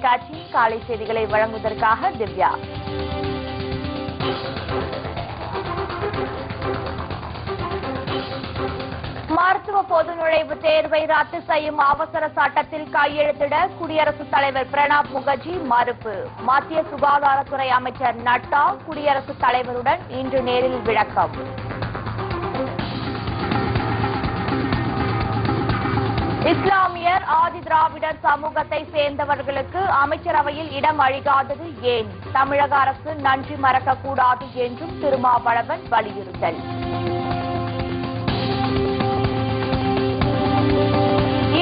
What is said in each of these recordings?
தொலைக்காட்சியின் காலை செய்திகளை வழங்குவதற்காக திவ்யா. மருத்துவ பொது நுழைவுத் தேர்வை ரத்து செய்யும் அவசர சட்டத்தில் கையெழுத்திட குடியரசுத் தலைவர் பிரணாப் முகர்ஜி மறுப்பு. மத்திய சுகாதாரத்துறை அமைச்சர் நட்டா குடியரசுத் தலைவருடன் இன்று நேரில் விளக்கம். இஸ்லாமியர் ஆதி திராவிடர் சமூகத்தை சேர்ந்தவர்களுக்கு அமைச்சரவையில் இடம் அளிக்காதது ஏன்? தமிழக அரசு நன்றி மறக்கக்கூடாது என்றும் திருமாவளவன் வலியுறுத்தல்.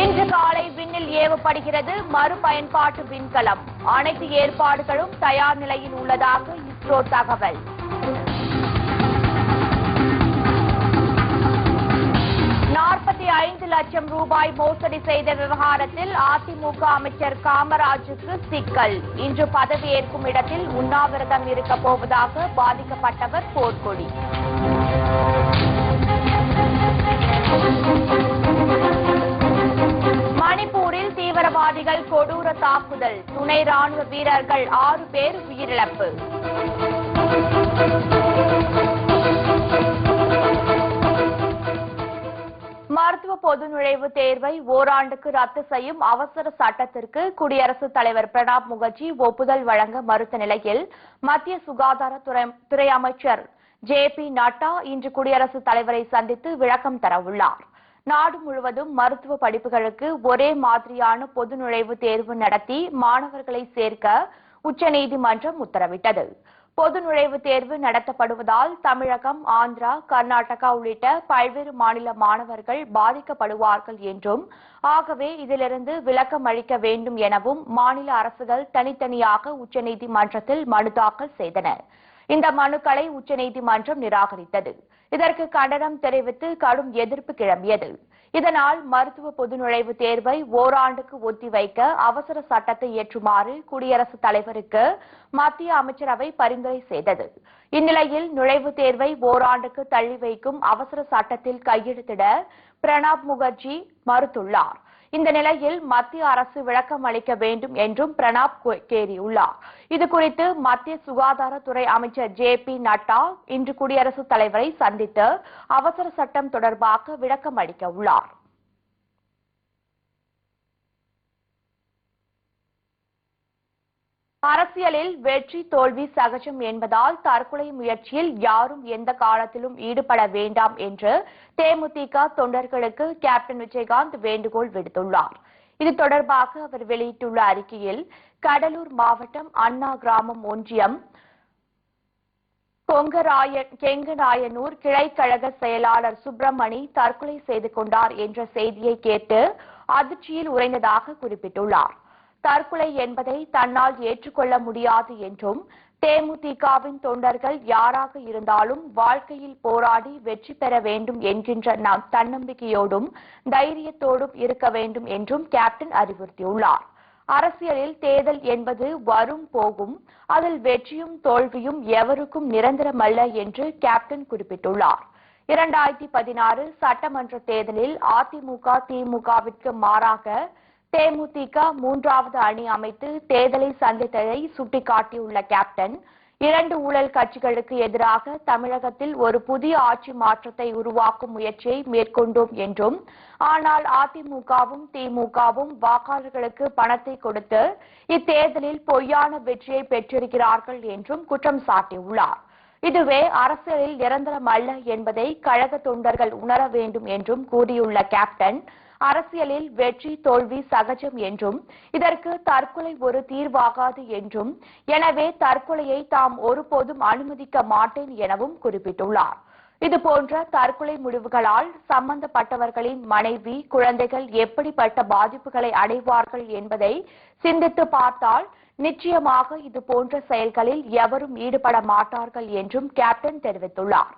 இன்று காலை விண்ணில் ஏவப்படுகிறது மறுபயன்பாட்டு விண்கலம். அனைத்து ஏற்பாடுகளும் தயார் நிலையில் உள்ளதாக இஸ்ரோ தகவல். ₹45 லட்சம் மோசடி செய்த விவகாரத்தில் அதிமுக அமைச்சர் காமராஜுக்கு சிக்கல். இன்று பதவியேற்கும் இடத்தில் உண்ணாவிரதம் இருக்கப் போவதாக பாதிக்கப்பட்டவர் போர்க்கொடி. மணிப்பூரில் தீவிரவாதிகள் கொடூர தாக்குதல். துணை ராணுவ வீரர்கள் 6 பேர் உயிரிழப்பு. மருத்துவ பொது நுழைவுத் தேர்வை ஓராண்டுக்கு ரத்து செய்யும் அவசர சட்டத்திற்கு குடியரசுத் தலைவர் பிரணாப் முகர்ஜி ஒப்புதல் வழங்க மறுத்த நிலையில் மத்திய சுகாதாரத்துறை அமைச்சர் JP நட்டா இன்று குடியரசுத் தலைவரை சந்தித்து விளக்கம் தரவுள்ளார். நாடு முழுவதும் மருத்துவ படிப்புகளுக்கு ஒரே மாதிரியான பொது நுழைவுத் தேர்வு நடத்தி மாணவர்களை சேர்க்க உச்சநீதிமன்றம் உத்தரவிட்டது. பொது நுழைவுத் தேர்வு நடத்தப்படுவதால் தமிழகம், ஆந்திரா, கர்நாடகா உள்ளிட்ட பல்வேறு மாநில மாணவர்கள் பாதிக்கப்படுவார்கள் என்றும், ஆகவே இதிலிருந்து விலக்கம் அளிக்க வேண்டும் எனவும் மாநில அரசுகள் தனித்தனியாக உச்சநீதிமன்றத்தில் மனு தாக்கல் செய்தனர். இந்த மனுக்களை உச்சநீதிமன்றம் நிராகரித்தது. இதற்கு கண்டனம் தெரிவித்து கடும் எதிர்ப்பு கிளம்பியது. இதனால் மருத்துவ பொது நுழைவுத் தேர்வை ஓராண்டுக்கு ஒத்திவைக்க அவசர சட்டத்தை இயற்றுமாறு குடியரசுத் தலைவருக்கு மத்திய அமைச்சரவை பரிந்துரை செய்தது. இந்நிலையில் நுழைவுத் தேர்வை ஓராண்டுக்கு தள்ளி வைக்கும் அவசர சட்டத்தில் கையெழுத்திட பிரணாப் முகர்ஜி மறுத்துள்ளார். இந்த நிலையில் மத்திய அரசு விளக்கம் அளிக்க வேண்டும் என்றும் பிரணாப் கோரியுள்ளார். இதுகுறித்து மத்திய சுகாதாரத்துறை அமைச்சர் JP நட்டா இன்று குடியரசுத் தலைவரை சந்தித்து அவசர சட்டம் தொடர்பாக விளக்கம் அளிக்க உள்ளார். அரசியலில் வெற்றி தோல்வி சகஜம் என்பதால் தற்கொலை முயற்சியில் யாரும் எந்த காலத்திலும் ஈடுபட வேண்டாம் என்று தேமுதிக தொண்டர்களுக்கு கேப்டன் விஜயகாந்த் வேண்டுகோள் விடுத்துள்ளார். இது தொடர்பாக அவர் வெளியிட்டுள்ள அறிக்கையில், கடலூர் மாவட்டம் அண்ணா கிராமம் ஒன்றியம் கெங்கராயனூர் கிளைக்கழக செயலாளர் சுப்பிரமணி தற்கொலை செய்து கொண்டார் என்ற செய்தியை கேட்டு அதிர்ச்சியில் உறைந்ததாக குறிப்பிட்டுள்ளார். தற்கொலை என்பதை தன்னால் ஏற்றுக்கொள்ள முடியாது என்றும், தேமுதிகவின் தொண்டர்கள் யாராக இருந்தாலும் வாழ்க்கையில் போராடி வெற்றி பெற வேண்டும் என்கின்ற தன்னம்பிக்கையோடும் தைரியத்தோடும் இருக்க வேண்டும் என்றும் கேப்டன் அறிவுறுத்தியுள்ளார். அரசியலில் தேர்தல் என்பது வரும் போகும், அதில் வெற்றியும் தோல்வியும் எவருக்கும் நிரந்தரமல்ல என்று கேப்டன் குறிப்பிட்டுள்ளார். 2016 சட்டமன்ற தேர்தலில் அதிமுக திமுகவிற்கு மாறாக தேமுதிக 3வது அணி அமைத்து தேர்தலை சந்தித்ததை சுட்டிக்காட்டியுள்ள கேப்டன், 2 ஊழல் கட்சிகளுக்கு எதிராக தமிழகத்தில் ஒரு புதிய ஆட்சி மாற்றத்தை உருவாக்கும் முயற்சியை மேற்கொண்டோம் என்றும், ஆனால் அதிமுகவும் திமுகவும் வாக்காளர்களுக்கு பணத்தை கொடுத்து இத்தேர்தலில் பொய்யான வெற்றியை பெற்றிருக்கிறார்கள் என்றும் குற்றம் சாட்டியுள்ளார். இதுவே அரசியலில் நிரந்தரம் அல்ல என்பதை கழக தொண்டர்கள் உணர வேண்டும் என்றும் கூறியுள்ள கேப்டன், அரசியலில் வெற்றி தோல்வி சகஜம் என்றும், இதற்கு தற்கொலை ஒரு தீர்வாகாது என்றும், எனவே தற்கொலையை தாம் ஒருபோதும் அனுமதிக்க மாட்டேன் எனவும் குறிப்பிட்டுள்ளார். இதுபோன்ற தற்கொலை முடிவுகளால் சம்பந்தப்பட்டவர்களின் மனைவி, குழந்தைகள் எப்படிப்பட்ட பாதிப்புகளை அடைவார்கள் என்பதை சிந்தித்து பார்த்தால் நிச்சயமாக இதுபோன்ற செயல்களில் எவரும் ஈடுபட மாட்டார்கள் என்றும் கேப்டன் தெரிவித்துள்ளார்.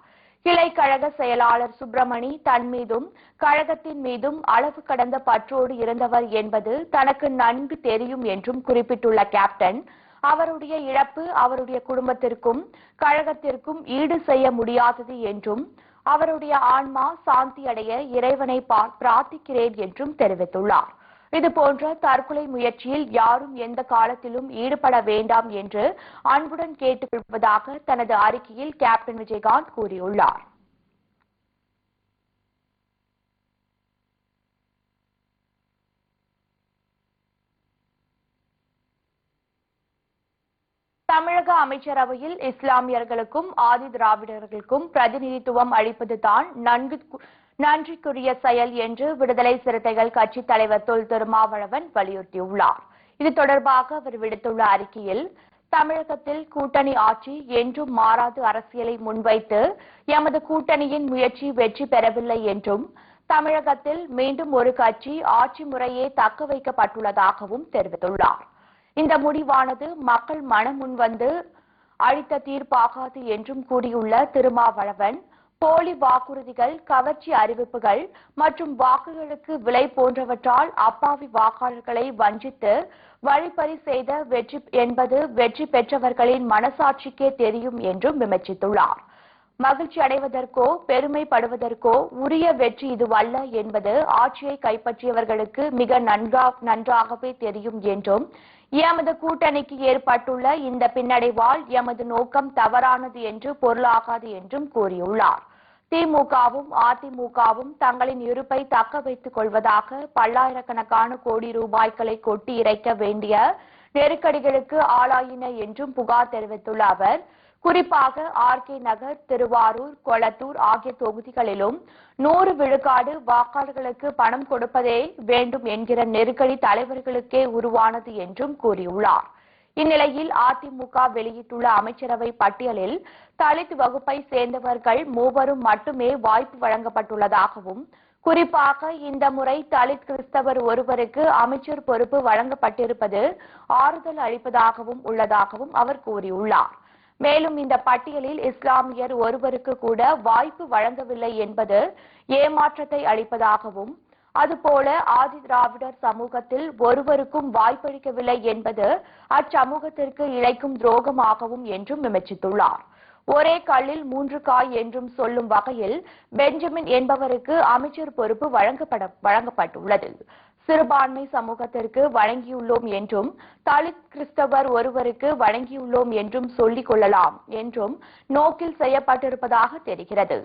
கிளைக்கழக செயலாளர் சுப்பிரமணி தன் மீதும் கழகத்தின் மீதும் அளவு கடந்த பற்றோடு இருந்தவர் என்பது தனக்கு நன்கு தெரியும் என்றும் குறிப்பிட்டுள்ள கேப்டன், அவருடைய இழப்பு அவருடைய குடும்பத்திற்கும் கழகத்திற்கும் ஈடு செய்ய முடியாதது என்றும், அவருடைய ஆன்மா சாந்தி அடைய இறைவனை பிரார்த்திக்கிறேன் என்றும் தெரிவித்துள்ளார். இதுபோன்ற தற்கொலை முயற்சியில் யாரும் எந்த காலத்திலும் ஈடுபட வேண்டாம் என்று அன்புடன் கேட்டுக் கொள்வதாக தனது அறிக்கையில் கேப்டன் விஜயகாந்த் கூறியுள்ளார். தமிழக அமைச்சரவையில் இஸ்லாமியர்களுக்கும் ஆதி திராவிடர்களுக்கும் பிரதிநிதித்துவம் அளிப்பதுதான் நன்றிக்குரிய செயல் என்று விடுதலை சிறுத்தைகள் கட்சித் தலைவர் தொல் திருமாவளவன் வலியுறுத்தியுள்ளார். இது தொடர்பாக அவர் விடுத்துள்ள அறிக்கையில், தமிழகத்தில் கூட்டணி ஆட்சி என்றும் மாறாது அரசியலை முன்வைத்து எமது கூட்டணியின் முயற்சி வெற்றி பெறவில்லை என்றும், தமிழகத்தில் மீண்டும் ஒரு கட்சி ஆட்சி முறையே தக்க வைக்கப்பட்டுள்ளதாகவும் தெரிவித்துள்ளார். இந்த முடிவானது மக்கள் மனம் முன்வந்து அளித்த தீர்ப்பாகாது என்றும் கூறியுள்ள திருமாவளவன், போலி வாக்குறுதிகள், கவர்ச்சி அறிவிப்புகள் மற்றும் வாக்குகளுக்கு விலை போன்றவற்றால் அப்பாவி வாக்காளர்களை வஞ்சித்து வழிப்பறி செய்த வெற்றி என்பது வெற்றி பெற்றவர்களின் மனசாட்சிக்கே தெரியும் என்றும் விமர்சித்துள்ளார். மகிழ்ச்சி அடைவதற்கோ பெருமைப்படுவதற்கோ உரிய வெற்றி இதுவல்ல என்பது ஆட்சியை கைப்பற்றியவர்களுக்கு மிக நன்றாகவே தெரியும் என்றும், எமது கூட்டணிக்கு ஏற்பட்டுள்ள இந்த பின்னடைவால் எமது நோக்கம் தவறானது என்று பொருளாகாது என்றும் கூறியுள்ளார். திமுகவும் அதிமுகவும் தங்களின் இருப்பை தக்க வைத்துக் கொள்வதாக பல்லாயிரக்கணக்கான கோடி ரூபாய்களை கொட்டி இறைக்க வேண்டிய நெருக்கடிகளுக்கு ஆளாயின என்றும் புகார் தெரிவித்துள்ள அவர், குறிப்பாக ஆர்.கே. நகர், திருவாரூர், கொளத்தூர் ஆகிய தொகுதிகளிலும் 100 விழுக்காடு வாக்காளர்களுக்கு பணம் கொடுப்பதே வேண்டும் என்கிற நெருக்கடி தலைவர்களுக்கே உருவானது என்றும் கூறியுள்ளார். இந்நிலையில் அதிமுக வெளியிட்டுள்ள அமைச்சரவை பட்டியலில் தலித் வகுப்பை சேர்ந்தவர்கள் 3 மட்டுமே வாய்ப்பு வழங்கப்பட்டுள்ளதாகவும், குறிப்பாக இந்த முறை தலித் கிறிஸ்தவர் ஒருவருக்கு அமைச்சர் பொறுப்பு வழங்கப்பட்டிருப்பது ஆறுதல் அளிப்பதாகவும் உள்ளதாகவும் அவர் கூறியுள்ளார். மேலும் இந்த பட்டியலில் இஸ்லாமியர் ஒருவருக்கு கூட வாய்ப்பு வழங்கவில்லை என்பது ஏமாற்றத்தை அளிப்பதாகவும், அதுபோல ஆதி திராவிடர் சமூகத்தில் ஒருவருக்கும் வாய்ப்பளிக்கவில்லை என்பது அச்சமூகத்திற்கு இழைக்கும் துரோகமாகவும் என்றும் விமர்சித்துள்ளார். ஒரே கல்லில் 3 காய் என்றும் சொல்லும் வகையில் பெஞ்சமின் என்பவருக்கு அமைச்சர் பொறுப்பு வழங்கப்பட்டுள்ளது. சிறுபான்மை சமூகத்திற்கு வழங்கியுள்ளோம் என்றும், தலித் கிறிஸ்தவர் ஒருவருக்கு வழங்கியுள்ளோம் என்றும் சொல்லிக் கொள்ளலாம் என்றும் நோக்கில் செய்யப்பட்டிருப்பதாக தெரிகிறது.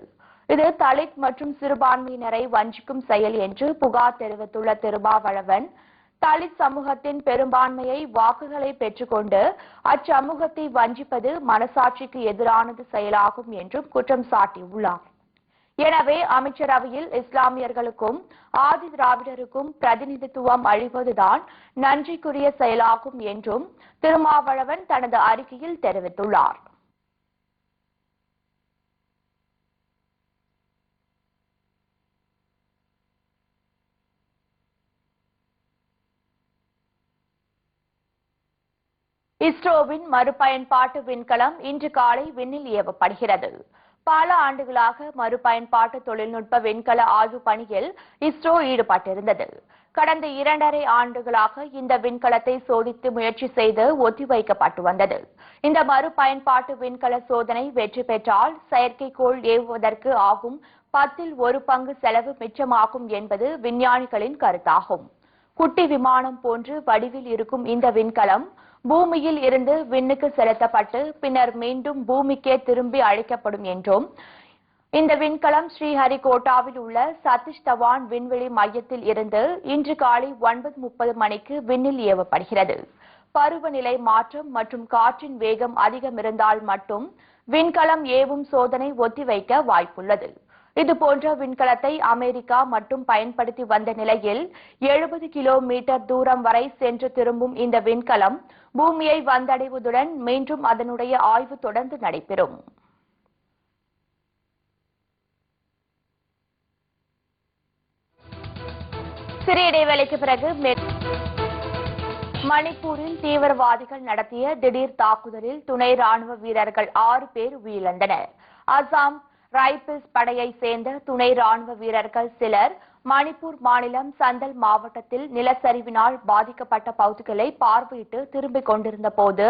இது தலித் மற்றும் சிறுபான்மையினரை வஞ்சிக்கும் செயல் என்று புகார் தெரிவித்துள்ள திருமாவளவன், தலித் சமூகத்தின் பெரும்பான்மையை வாக்குகளை பெற்றுக்கொண்டு அச்சமூகத்தை வஞ்சிப்பது மனசாட்சிக்கு எதிரானது செயலாகும் என்றும் குற்றம் சாட்டியுள்ளார். எனவே அமைச்சரவையில் இஸ்லாமியர்களுக்கும் ஆதி திராவிடருக்கும் பிரதிநிதித்துவம் அளிப்பதுதான் நன்றிக்குரிய செயலாகும் என்றும் திருமாவளவன் தனது அறிக்கையில் தெரிவித்துள்ளார். இஸ்ரோவின் மறுபயன்பாட்டு விண்கலம் இன்று காலை விண்ணில் ஏவப்படுகிறது. பல ஆண்டுகளாக மறுபயன்பாட்டு தொழில்நுட்ப விண்கல ஆய்வு பணியில் இஸ்ரோ ஈடுபட்டிருந்தது. கடந்த 2.5 ஆண்டுகளாக இந்த விண்கலத்தை சோதித்து முயற்சி செய்து ஒத்திவைக்கப்பட்டு வந்தது. இந்த மறுபயன்பாட்டு விண்கல சோதனை வெற்றி பெற்றால் செயற்கைக்கோள் ஏவுவதற்கு ஆகும் 10ல் 1 பங்கு செலவு மிச்சமாகும் என்பது விஞ்ஞானிகளின் கருத்தாகும். குட்டி விமானம் போன்று வடிவில் இருக்கும் இந்த விண்கலம் பூமியில் இருந்து விண்ணுக்கு செலுத்தப்பட்டு பின்னர் மீண்டும் பூமிக்கே திரும்பி அழைக்கப்படும் என்றும், இந்த விண்கலம் ஸ்ரீஹரிகோட்டாவில் உள்ள சதீஷ் தவான் விண்வெளி மையத்தில் இருந்து இன்று காலை 9:30 மணிக்கு விண்ணில் ஏவப்படுகிறது. பருவநிலை மாற்றம் மற்றும் காற்றின் வேகம் அதிகம் இருந்தால் மட்டும் விண்கலம் ஏவும் சோதனை ஒத்திவைக்க வாய்ப்புள்ளது. இதுபோன்ற விண்கலத்தை அமெரிக்கா மட்டும் பயன்படுத்தி வந்த நிலையில் 70 கிலோமீட்டர் தூரம் வரை சென்று திரும்பும் இந்த விண்கலம் பூமியை வந்தடைவதுடன் மீண்டும் அதனுடைய ஆய்வு தொடர்ந்து நடைபெறும். சிறிய இடைவேளைக்கு பிறகு மணிப்பூரில் தீவிரவாதிகள் நடத்திய திடீர் தாக்குதலில் துணை ராணுவ வீரர்கள் 6 பேர் உயிரிழந்தனர். அசாம் ரைபிள்ஸ் படையை சேர்ந்த துணை ராணுவ வீரர்கள் சிலர் மணிப்பூர் மாநிலம் சந்தல் மாவட்டத்தில் நிலச்சரிவினால் பாதிக்கப்பட்ட பகுதிகளை பார்வையிட்டு திரும்பிக் கொண்டிருந்த போது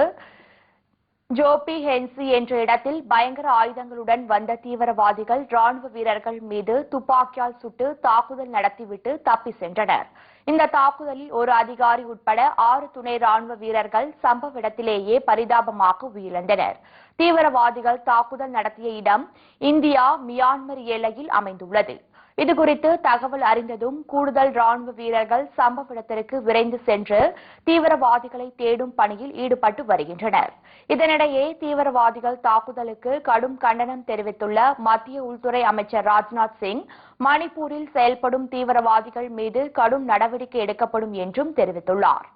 ஜோபி ஹென்சி என்ற இடத்தில் பயங்கர ஆயுதங்களுடன் வந்த தீவிரவாதிகள் ராணுவ வீரர்கள் மீது துப்பாக்கியால் சுட்டு தாக்குதல் நடத்திவிட்டு தப்பி சென்றனர். இந்த தாக்குதலில் ஒரு அதிகாரி உட்பட 6 துணை ராணுவ வீரர்கள் சம்பவ இடத்திலேயே பரிதாபமாக உயிரிழந்தனர். தீவிரவாதிகள் தாக்குதல் நடத்திய இடம் இந்தியா மியான்மர் எல்லையில் அமைந்துள்ளது. இதுகுறித்து தகவல் அறிந்ததும் கூடுதல் ராணுவ வீரர்கள் சம்பவ இடத்திற்கு விரைந்து சென்று தீவிரவாதிகளை தேடும் பணியில் ஈடுபட்டு வருகின்றனர். இதனிடையே தீவிரவாதிகள் தாக்குதலுக்கு கடும் கண்டனம் தெரிவித்துள்ள மத்திய உள்துறை அமைச்சர் ராஜ்நாத் சிங், மணிப்பூரில் செயல்படும் தீவிரவாதிகள் மீது கடும் நடவடிக்கை எடுக்கப்படும் என்றும் தெரிவித்துள்ளார்.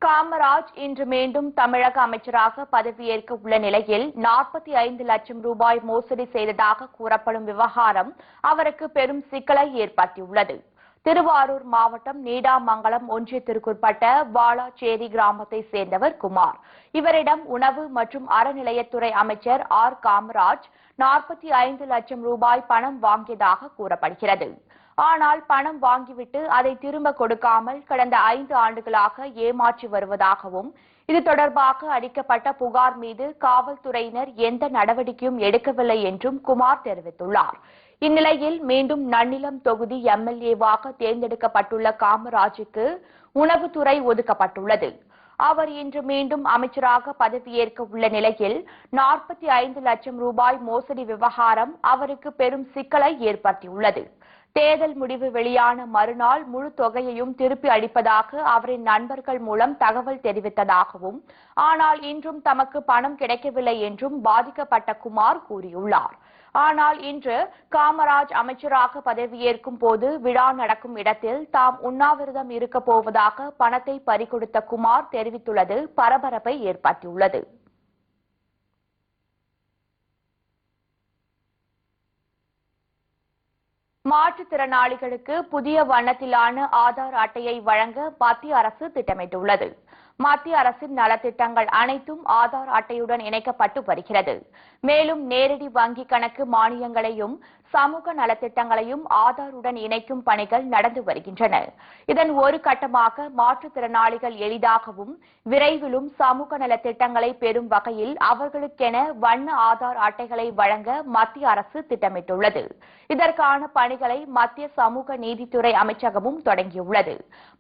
காமராஜ் இன்று மீண்டும் தமிழக அமைச்சராக பதவியேற்க உள்ள நிலையில் 45 லட்சம் ரூபாய் மோசடி செய்ததாக கூறப்படும் விவகாரம் அவருக்கு பெரும் சிக்கலை ஏற்படுத்தியுள்ளது. திருவாரூர் மாவட்டம் நீடாமங்கலம் ஒன்றியத்திற்குட்பட்ட வாலாச்சேரி கிராமத்தை சேர்ந்தவர் குமார். இவரிடம் உணவு மற்றும் அறநிலையத்துறை அமைச்சர் ஆர் காமராஜ் 45 லட்சம் ரூபாய் பணம் வாங்கியதாக கூறப்படுகிறது. ஆனால் பணம் வாங்கிவிட்டு அதை திரும்ப கொடுக்காமல் கடந்த 5 ஆண்டுகளாக ஏமாற்றி வருவதாகவும், இது தொடர்பாக அளிக்கப்பட்ட புகார் மீது காவல்துறையினர் எந்த நடவடிக்கையும் எடுக்கவில்லை என்றும் குமார் தெரிவித்துள்ளார். இந்நிலையில் மீண்டும் நன்னிலம் தொகுதி எம்எல்ஏவாக தேர்ந்தெடுக்கப்பட்டுள்ள காமராஜுக்கு உணவுத்துறை ஒதுக்கப்பட்டுள்ளது. அவர் இன்று மீண்டும் அமைச்சராக பதவியேற்க உள்ள நிலையில் 45 லட்சம் ரூபாய் மோசடி விவகாரம் அவருக்கு பெரும் சிக்கலை ஏற்படுத்தியுள்ளது. தேர்தல் முடிவு வெளியான மறுநாள் முழு தொகையையும் திருப்பி அளிப்பதாக அவரின் நண்பர்கள் மூலம் தகவல் தெரிவித்ததாகவும், ஆனால் இன்றும் தமக்கு பணம் கிடைக்கவில்லை என்றும் பாதிக்கப்பட்ட குமார் கூறியுள்ளார். ஆனால் இன்று காமராஜ் அமைச்சராக பதவியேற்கும் போது விழா நடக்கும் இடத்தில் தாம் உண்ணாவிரதம் இருக்கப் போவதாக பணத்தை பறிகொடுத்த குமார் தெரிவித்துள்ளது பரபரப்பை ஏற்படுத்தியுள்ளது. மாற்றுத்திறனாளிகளுக்கு புதிய வண்ணத்திலான ஆதார் அட்டையை வழங்க மத்திய அரசு திட்டமிட்டுள்ளது. மத்திய அரசின் நலத்திட்டங்கள் அனைத்தும் ஆதார் அட்டையுடன் இணைக்கப்பட்டு வருகிறது. மேலும் நேரடி வங்கி கணக்கு மானியங்களையும் சமூக நலத்திட்டங்களையும் ஆதாருடன் இணைக்கும் பணிகள் நடந்து வருகின்றன. இதன் ஒரு கட்டமாக மாற்றுத்திறனாளிகள் எளிதாகவும் விரைவிலும் சமூக நலத்திட்டங்களை பெறும் வகையில் அவர்களுக்கென வண்ண ஆதார் அட்டைகளை வழங்க மத்திய அரசு திட்டமிட்டுள்ளது. இதற்கான பணிகளை மத்திய சமூக நீதித்துறை அமைச்சகமும் தொடங்கியுள்ளது.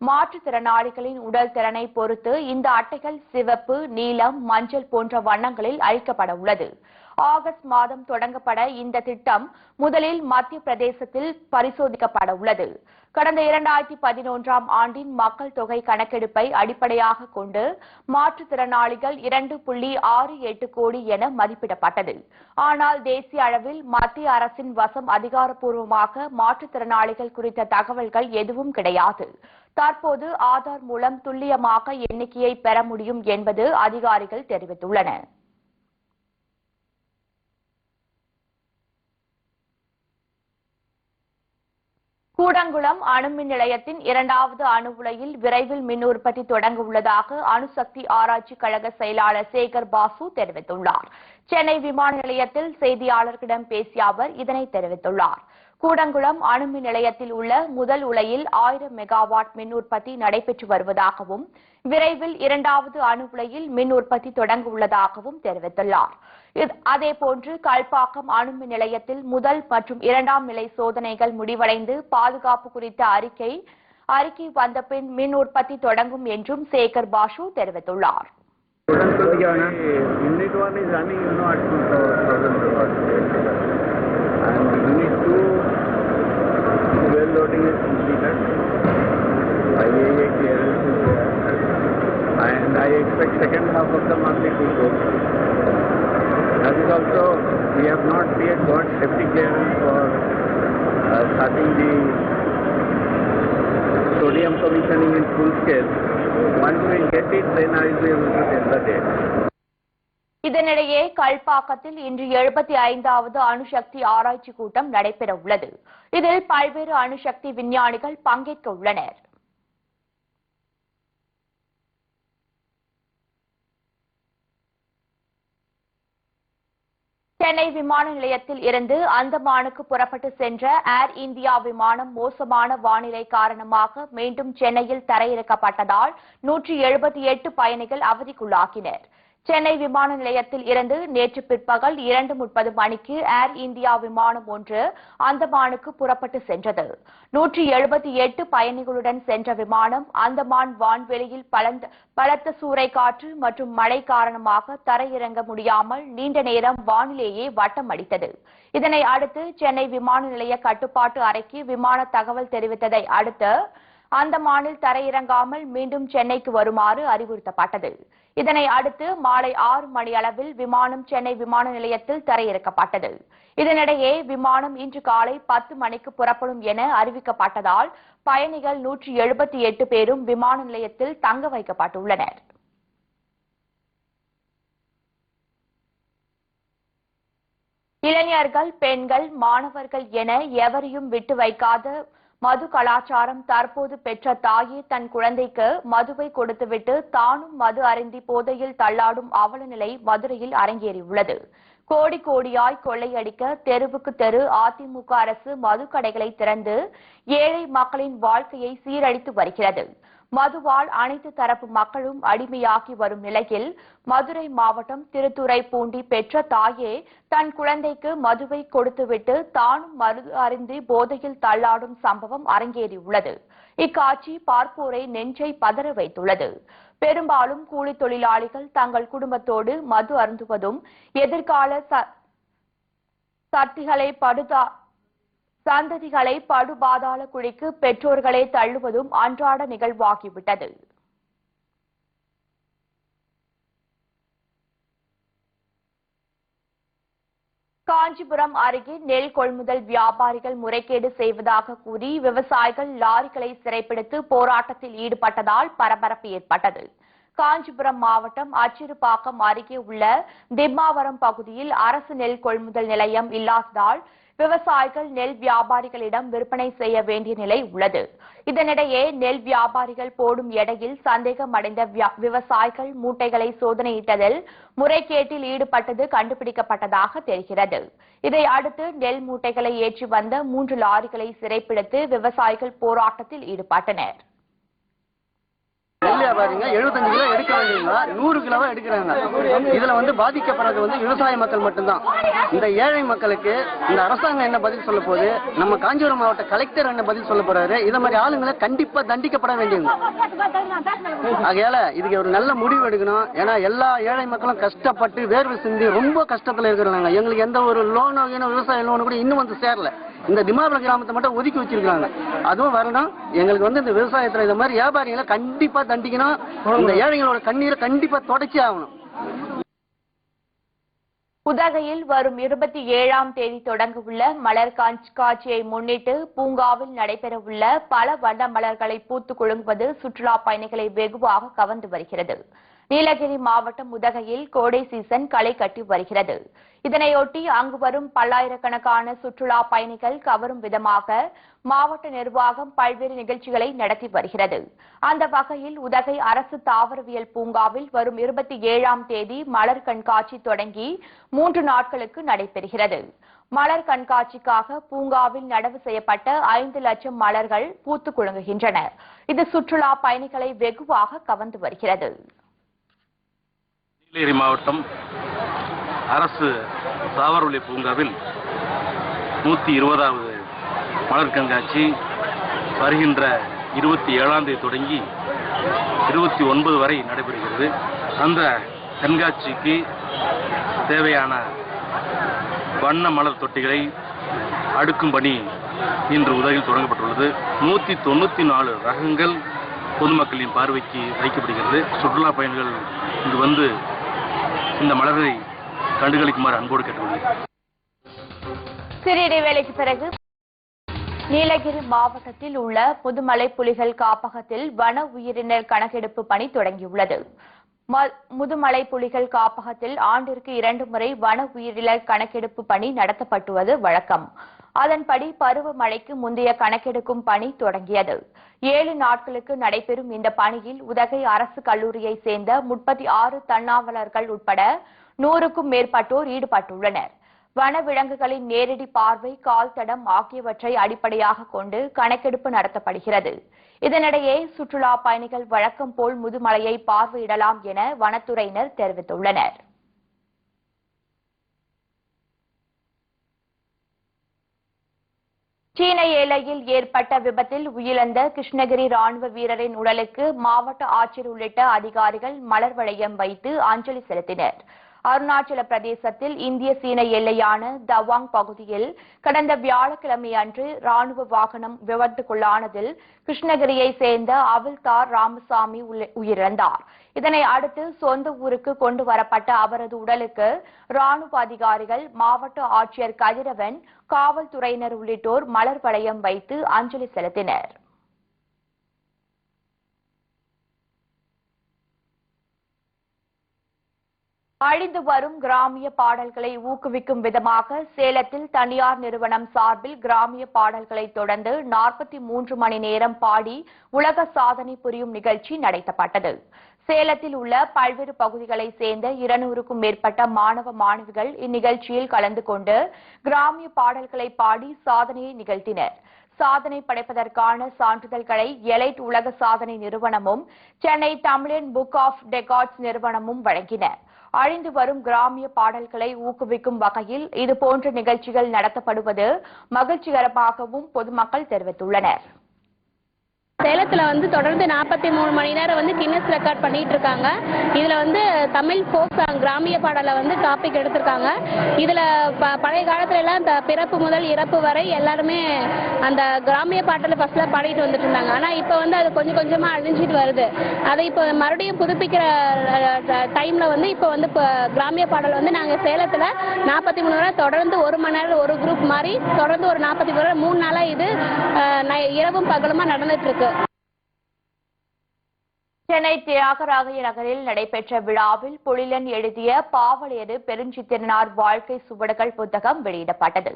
மாற்றுத்திறனாளிகளின் உடல் திறனை பொறுத்து இந்த அட்டைகள் சிவப்பு, நீலம், மஞ்சள் போன்ற வண்ணங்களில் அளிக்கப்பட உள்ளது. ஆகஸ்ட் மாதம் தொடங்கப்பட இந்த திட்டம் முதலில் மத்திய பிரதேசத்தில் பரிசோதிக்கப்பட உள்ளது. கடந்த 2011ஆம் ஆண்டின் மக்கள் தொகை கணக்கெடுப்பை அடிப்படையாக கொண்டு மாற்றுத்திறனாளிகள் 2.68 கோடி என மதிப்பிடப்பட்டது. ஆனால் தேசிய அளவில் மத்திய அரசின் வசம் அதிகாரப்பூர்வமாக மாற்றுத்திறனாளிகள் குறித்த தகவல்கள் எதுவும் கிடையாது. தற்போது ஆதார் மூலம் துல்லியமாக எண்ணிக்கையை பெற முடியும் என்பது அதிகாரிகள் தெரிவித்துள்ளனர். கூடங்குளம் அணுமின் நிலையத்தின் 2வது அணு உலையில் விரைவில் மின் உற்பத்தி தொடங்க உள்ளதாக அணுசக்தி ஆராய்ச்சி கழக செயலாளர் சேகர் பாசு தெரிவித்துள்ளார். சென்னை விமான நிலையத்தில் செய்தியாளர்களிடம் பேசிய அவர் இதனை தெரிவித்துள்ளார். கூடங்குளம் அணுமின் நிலையத்தில் உள்ள முதல் உலையில் 1000 மெகாவாட் மின் உற்பத்தி நடைபெற்று வருவதாகவும், விரைவில் 2வது அணு உலையில் மின் உற்பத்தி தொடங்க உள்ளதாகவும் தெரிவித்துள்ளார். அதேபோன்று கல்பாக்கம் அணுமின் நிலையத்தில் முதல் மற்றும் 2ஆம் நிலை சோதனைகள் முடிவடைந்து பாதுகாப்பு குறித்த அறிக்கை வந்த பின் மின் உற்பத்தி தொடங்கும் என்றும் சேகர் பாசு தெரிவித்துள்ளார். Loading is completed. IAA clearance is there, and I expect second half of the month it will go. That is also, we have not yet got safety clearance for starting the sodium commissioning in full scale. Once we get it, then I will be able to tell the date. இதனிடையே கல்பாக்கத்தில் இன்று 75வது அணுசக்தி ஆராய்ச்சி கூட்டம் நடைபெற உள்ளது. இதில் பல்வேறு அணுசக்தி விஞ்ஞானிகள் பங்கேற்க உள்ளனர். சென்னை விமான நிலையத்தில் இருந்து அந்தமானுக்கு புறப்பட்டு சென்ற ஏர் இந்தியா விமானம் மோசமான வானிலை காரணமாக மீண்டும் சென்னையில் தரையிறக்கப்பட்டதால் 178 பயணிகள் அவதிக்குள்ளாகினர். சென்னை விமான நிலையத்தில் இருந்து நேற்று பிற்பகல் 2:30 மணிக்கு ஏர் இந்தியா விமானம் ஒன்று அந்தமானுக்கு புறப்பட்டு சென்றது. 178 பயணிகளுடன் சென்ற விமானம் அந்தமான் வான்வெளியில் பலத்த சூறைக்காற்று மற்றும் மழை காரணமாக தரையிறங்க முடியாமல் நீண்ட நேரம் வானிலேயே வட்டம் அடித்தது. இதனை அடுத்து சென்னை விமான நிலைய கட்டுப்பாட்டு அறைக்கு விமான தகவல் தெரிவித்ததை அடுத்து அந்தமானில் தரையிறங்காமல் மீண்டும் சென்னைக்கு வருமாறு அறிவுறுத்தப்பட்டது. இதனை அடுத்து மாலை 6 மணி அளவில் விமானம் சென்னை விமான நிலையத்தில் தரையிறக்கப்பட்டது. இதனிடையே விமானம் இன்று காலை 10 மணிக்கு புறப்படும் என அறிவிக்கப்பட்டதால் பயணிகள் 178 பேரும் விமான நிலையத்தில் தங்க வைக்கப்பட்டுள்ளனர். இளைஞர்கள், பெண்கள், மாணவர்கள் என எவரையும் விட்டு வைக்காத மது கலாச்சாரம் தற்போது பெற்ற தாயே தன் குழந்தைக்கு மதுவை கொடுத்துவிட்டு தானும் மது அருந்தி போதையில் தள்ளாடும் அவல நிலை மதுரையில் அரங்கேறியுள்ளது. கோடி கோடியாய் கொள்ளையடிக்க தெருவுக்கு தெரு அதிமுக அரசு மதுக்கடைகளை திறந்து ஏழை மக்களின் வாழ்க்கையை சீரழித்து வருகிறது. மதுவால் அனைத்து தரப்பு மக்களும் அடிமையாகி வரும் நிலையில் மதுரை மாவட்டம் திருத்துறைப்பூண்டி பெற்ற தாயே தன் குழந்தைக்கு மதுவை கொடுத்துவிட்டு தானும் மது அருந்தி போதையில் தள்ளாடும் சம்பவம் அரங்கேறியுள்ளது. இக்காட்சி பார்ப்போரை நெஞ்சை பதற வைத்துள்ளது. பெரும்பாலும் கூலி தொழிலாளிகள் தங்கள் குடும்பத்தோடு மது அருந்துவதும் எதிர்கால சந்ததிகளை படுபாதாள குழிக்கு பெற்றோர்களே தள்ளுவதும் அன்றாட நிகழ்வாகிவிட்டது. காஞ்சிபுரம் அருகே நெல் கொள்முதல் வியாபாரிகள் முறைகேடு செய்வதாக கூறி விவசாயிகள் லாரிகளை சிறைப்பிடித்து போராட்டத்தில் ஈடுபட்டதால் பரபரப்பு ஏற்பட்டது. காஞ்சிபுரம் மாவட்டம் அச்சிறுபாக்கம் அருகே உள்ள திம்மாவரம் பகுதியில் அரசு நெல் கொள்முதல் நிலையம் இல்லாததால் விவசாயிகள் நெல் வியாபாரிகளிடம் விற்பனை செய்ய வேண்டிய நிலை உள்ளது. இதனிடையே நெல் வியாபாரிகள் போடும் எடையில் சந்தேகம் அடைந்த விவசாயிகள் மூட்டைகளை சோதனையிட்டதில் முறைகேட்டில் ஈடுபட்டது கண்டுபிடிக்கப்பட்டதாக தெரிகிறது. இதை அடுத்து நெல் மூட்டைகளை ஏற்றி வந்த 3 லாரிகளை சிறைப்பிடித்து விவசாயிகள் போராட்டத்தில் ஈடுபட்டனர். நெல் வியாபாரிங்க 75 கிலோ எடுக்க வேண்டியவங்க 100 கிலோவா எடுக்கிறாங்க. இதுல பாதிக்கப்படுறது விவசாய மக்கள் மட்டும்தான். இந்த ஏழை மக்களுக்கு இந்த அரசாங்கம் என்ன பதில் சொல்ல போகுது, நம்ம காஞ்சிபுரம் மாவட்ட கலெக்டர் என்ன பதில் சொல்ல போறாரு, இத மாதிரி ஆளுங்களை கண்டிப்பா தண்டிக்கப்பட வேண்டியவங்க. ஆகையால இதுக்கு ஒரு நல்ல முடிவு எடுக்கணும். ஏன்னா எல்லா ஏழை மக்களும் கஷ்டப்பட்டு வேர்வை சிந்தி ரொம்ப கஷ்டத்துல இருக்கிறாங்க. எங்களுக்கு எந்த ஒரு லோனோ விவசாய லோனு கூட இன்னும் சேரல. இந்த திமாவரம் கிராமத்தை மட்டும் ஒதுக்கி வச்சிருக்காங்க. அதுவும் வரணும். எங்களுக்கு இந்த விவசாயத்துல இந்த மாதிரி வியாபாரிகளை கண்டிப்பா தண்டிக்கணும். இந்த ஏழைகளோட கண்ணீரை கண்டிப்பா தொடச்சி ஆகணும். உதகையில் வரும் 27ஆம் தேதி தொடங்க உள்ள மலர் கண்காட்சியை முன்னிட்டு பூங்காவில் நடைபெறவுள்ள பல வண்ண மலர்களை பூத்து குலுங்குவது சுற்றுலா பயணிகளை வெகுவாக கவர்ந்து வருகிறது. நீலகிரி மாவட்டம் உதகையில் கோடை சீசன் களை கட்டி வருகிறது. இதனையொட்டி அங்கு வரும் பல்லாயிரக்கணக்கான சுற்றுலா பயணிகள் கவரும் விதமாக மாவட்ட நிர்வாகம் பல்வேறு நிகழ்ச்சிகளை நடத்தி வருகிறது. அந்த வகையில் உதகை அரசு தாவரவியல் பூங்காவில் வரும் 27ஆம் தேதி மலர் கண்காட்சி தொடங்கி 3 நாட்களுக்கு நடைபெறுகிறது. மலர் கண்காட்சிக்காக பூங்காவில் நடவு செய்யப்பட்ட 5 லட்சம் மலர்கள் பூத்து குலுங்குகின்றன. இது சுற்றுலா பயணிகளை வெகுவாக கவர்ந்து வருகிறது. நீலகிரி மாவட்டம் அரசு தாவரவியல் பூங்காவில் 120வது மலர் கண்காட்சி வருகின்ற 27ஆம் தேதி தொடங்கி 29 வரை நடைபெறுகிறது. அந்த கண்காட்சிக்கு தேவையான வண்ண மலர் தொட்டிகளை அடுக்கும் பணி இன்று உதகையில் தொடங்கப்பட்டுள்ளது. 194 ரகங்கள் பொதுமக்களின் பார்வைக்கு வைக்கப்படுகிறது. சுற்றுலா பயணிகள் இங்கு இந்த மலரை கண்டுகளிக்குமாறு அன்போடு கேட்டுக்கொள்கிறேன். சிறிய இடைவேளைக்கு பிறகு நீலகிரி மாவட்டத்தில் உள்ள முதுமலை புலிகள் காப்பகத்தில் வன உயிரினர் கணக்கெடுப்பு பணி தொடங்கியுள்ளது. முதுமலை புலிகள் காப்பகத்தில் ஆண்டிற்கு 2 முறை வன உயிரினர் கணக்கெடுப்பு பணி நடத்தப்பட்டுவது வழக்கம். அதன்படி பருவமழைக்கு முந்தைய கணக்கெடுக்கும் பணி தொடங்கியது. 7 நாட்களுக்கு நடைபெறும் இந்த பணியில் உதகை அரசு கல்லூரியை சேர்ந்த 36 தன்னார்வலர்கள் உட்பட 100க்கும் மேற்பட்டோர் ஈடுபட்டுள்ளனர். வனவிலங்குகளின் நேரடி பார்வை, கால் தடம் ஆகியவற்றை அடிப்படையாக கொண்டு கணக்கெடுப்பு நடத்தப்படுகிறது. இதனிடையே சுற்றுலா பயணிகள் வழக்கம் போல் முதுமலையை பார்வையிடலாம் என வனத்துறையினர் தெரிவித்துள்ளனர். சீன எல்லையில் ஏற்பட்ட விபத்தில் உயிரிழந்த கிருஷ்ணகிரி ராணுவ வீரரின் உடலுக்கு மாவட்ட ஆட்சியர் உள்ளிட்ட அதிகாரிகள் மலர் வளையம் வைத்து அஞ்சலி செலுத்தினர். அருணாச்சல பிரதேசத்தில் இந்திய சீன எல்லையான தவாங் பகுதியில் கடந்த வியாழக்கிழமை அன்று ராணுவ வாகனம் விபத்துக்குள்ளானதில் கிருஷ்ணகிரியை சேர்ந்த அவில்தார் ராமசாமி உயிரிழந்தார். இதனை அடுத்து சொந்த ஊருக்கு கொண்டு வரப்பட்ட அவரது உடலுக்கு ராணுவ அதிகாரிகள், மாவட்ட ஆட்சியர் கதிரவன், காவல்துறையினர் உள்ளிட்டோர் மலர் வளையம் வைத்து அஞ்சலி செலுத்தினர். அழிந்து வரும் கிராமிய பாடல்களை ஊக்குவிக்கும் விதமாக சேலத்தில் தனியார் நிறுவனம் சார்பில் கிராமிய பாடல்களை தொடர்ந்து 43 மணி நேரம் பாடி உலக சாதனை புரியும் நிகழ்ச்சி நடத்தப்பட்டது. சேலத்தில் உள்ள பல்வேறு பகுதிகளை சேர்ந்த 200க்கும் மேற்பட்ட மாணவ மாணவிகள் இந்நிகழ்ச்சியில் கலந்து கொண்டு கிராமிய பாடல்களை பாடி சாதனையை நிகழ்த்தினர். சாதனை படைப்பதற்கான சான்றிதழ்களை எலைட் உலக சாதனை நிறுவனமும் சென்னை தமிழன் புக் ஆஃப் ரெக்கார்ட்ஸ் நிறுவனமும் வழங்கின. அழிந்து வரும் கிராமிய பாடல்களை ஊக்குவிக்கும் வகையில் இதுபோன்ற நிகழ்ச்சிகள் நடத்தப்படுவது மகிழ்ச்சிகரமாகவும் பொதுமக்கள் தெரிவித்துள்ளனர். சேலத்தில் தொடர்ந்து 43 மணி நேரம் கின்னஸ் ரெக்கார்ட் பண்ணிட்டு இருக்காங்க. இதில் தமிழ் ஃபோக் சாங் கிராமிய பாடலை டாபிக் எடுத்திருக்காங்க. இதில் பழைய காலத்துல எல்லாம் இந்த பிறப்பு முதல் இறப்பு வரை எல்லாருமே அந்த கிராமிய பாட்டில் ஃபர்ஸ்ட்ல பாடிட்டு வந்துட்டு இருந்தாங்க. ஆனால் இப்போ அது கொஞ்சம் கொஞ்சமாக அழிஞ்சிட்டு வருது. அதை இப்போ மறுபடியும் புதுப்பிக்கிற டைமில் இப்போ கிராமிய பாடல் நாங்கள் சேலத்தில் 43 மணி நேரம் தொடர்ந்து 1 மணி நேரம் ஒரு குரூப் மாதிரி தொடர்ந்து ஒரு 43 மணி நேரம் 3 நாளாக இது இரவும் பகலுமா நடந்துட்டு இருக்கு. சென்னை தியாகராய நகரில் நடைபெற்ற விழாவில் பொழிலன் எழுதிய பாவலேறு பெருஞ்சித்திரனார் வாழ்க்கை சுவடுகள் புத்தகம் வெளியிடப்பட்டது.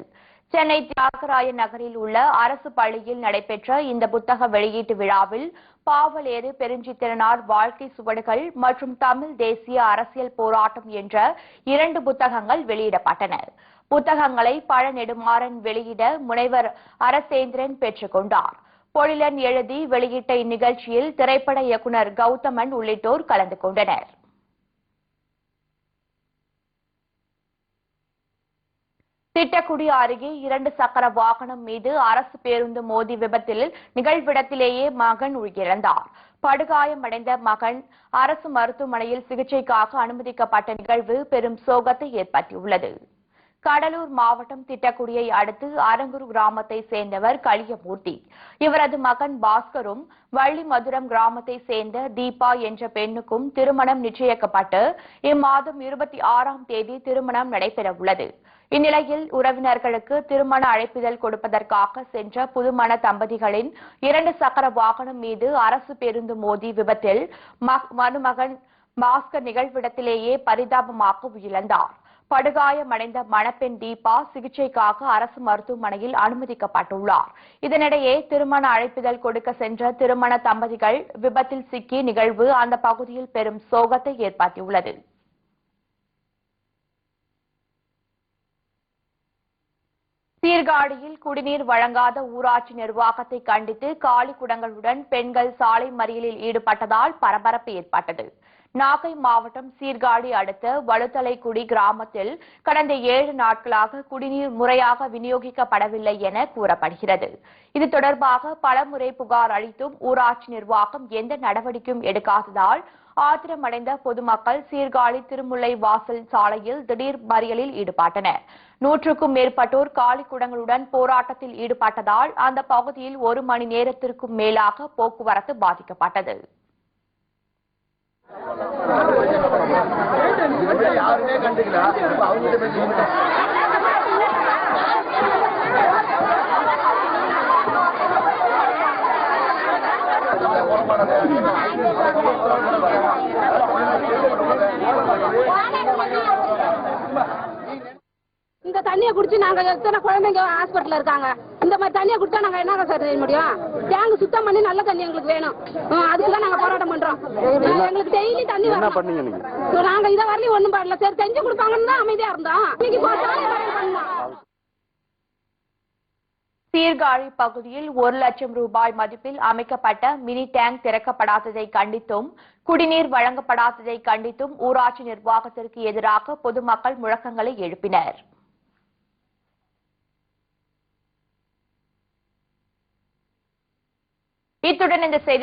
சென்னை தியாகராய நகரில் உள்ள அரசு பள்ளியில் நடைபெற்ற இந்த புத்தக வெளியீட்டு விழாவில் பாவலேறு பெருஞ்சித்திரனார் வாழ்க்கை சுவடுகள் மற்றும் தமிழ் தேசிய அரசியல் போராட்டம் என்ற 2 புத்தகங்கள் வெளியிடப்பட்டன. புத்தகங்களை பழ நெடுமாறன் வெளியிட முனைவர் அரசேந்திரன் பெற்றுக் கொண்டார். பொழிலன் எழுதி வெளியிட்ட இந்நிகழ்ச்சியில் திரைப்பட இயக்குநர் கௌதமன் உள்ளிட்டோர் கலந்து கொண்டனர். திட்டக்குடி அருகே 2 சக்கர வாகனம் மீது அரசு பேருந்து மோதி விபத்தில் நிகழ்விடத்திலேயே மகன் உயிரிழந்தார். படுகாயமடைந்த மகன் அரசு மருத்துவமனையில் சிகிச்சைக்காக அனுமதிக்கப்பட்ட நிகழ்வு பெரும் சோகத்தை ஏற்படுத்தியுள்ளது. கடலூர் மாவட்டம் திட்டக்குடியை அடுத்து அரங்கூர் கிராமத்தை சேர்ந்தவர் களியமூர்த்தி. இவரது மகன் பாஸ்கரும் வள்ளிமதுரம் கிராமத்தை சேர்ந்த தீபா என்ற பெண்ணுக்கும் திருமணம் நிச்சயிக்கப்பட்டு இம்மாதம் 26ஆம் தேதி திருமணம் நடைபெறவுள்ளது. இந்நிலையில் உறவினர்களுக்கு திருமண அழைப்பிதழ் கொடுப்பதற்காக சென்ற புதுமண தம்பதிகளின் 2 சக்கர வாகனம் மீது அரசு பேருந்து மோதி விபத்தில் மருமகன் பாஸ்கர் நிகழ்விடத்திலேயே பரிதாபமாக உயிரிழந்தார். படுகாயமடைந்த மணப்பெண் தீபா சிகிச்சைக்காக அரசு மருத்துவமனையில் அனுமதிக்கப்பட்டுள்ளார். இதனிடையே திருமண அழைப்பிதழ் கொடுக்க சென்ற திருமண தம்பதிகள் விபத்தில் சிக்கிய நிகழ்வு அந்த பகுதியில் பெரும் சோகத்தை ஏற்படுத்தியுள்ளது. சீர்காழியில் குடிநீர் வழங்காத ஊராட்சி நிர்வாகத்தை கண்டித்து காலி குடங்களுடன் பெண்கள் சாலை மறியலில் ஈடுபட்டதால் பரபரப்பு ஏற்பட்டது. நாகை மாவட்டம் சீர்காழி அடுத்த வலுத்தலைக்குடி கிராமத்தில் கடந்த 7 நாட்களாக குடிநீர் முறையாக விநியோகிக்கப்படவில்லை என கூறப்படுகிறது. இது தொடர்பாக பலமுறை புகார் அளித்தும் ஊராட்சி நிர்வாகம் எந்த நடவடிக்கையும் எடுக்காததால் ஆத்திரமடைந்த பொதுமக்கள் சீர்காழி திருமுல்லை வாசல் சாலையில் திடீர் மறியலில் ஈடுபட்டனர். 100க்கும் மேற்பட்டோர் காலி குடங்களுடன் போராட்டத்தில் ஈடுபட்டதால் அந்த பகுதியில் 1 மணி நேரத்திற்கும் மேலாக போக்குவரத்து பாதிக்கப்பட்டது. யாருமே கண்டுக்கல. இந்த தண்ணியை குடிச்சு நாங்க எத்தனை குழந்தைங்க ஹாஸ்பிட்டல்ல இருக்காங்க. இந்த மாதிரி தண்ணியை கொடுத்தா நாங்க என்ன சார் செய்ய முடியும்? டேங்க் சுத்தம் பண்ணி நல்ல தண்ணி எங்களுக்கு வேணும். அதுக்குதான் நாங்க போராட்டம் பண்றோம். எங்களுக்கு டெய்லி தண்ணி வரும். நாங்க இதை வரலையும் ஒண்ணும் பண்ணல. சரி செஞ்சு கொடுப்பாங்கன்னு தான் அமைதியா இருந்தோம். இன்னைக்கு பண்ணோம். சீர்காழி பகுதியில் 1 லட்சம் ரூபாய் மதிப்பில் அமைக்கப்பட்ட மினி டேங்க் திறக்கப்படாததை கண்டித்தும் குடிநீர் வழங்கப்படாததை கண்டித்தும் ஊராட்சி நிர்வாகத்திற்கு எதிராக பொதுமக்கள் முழக்கங்களை எழுப்பினர். இத்துடன் இந்த செய்தி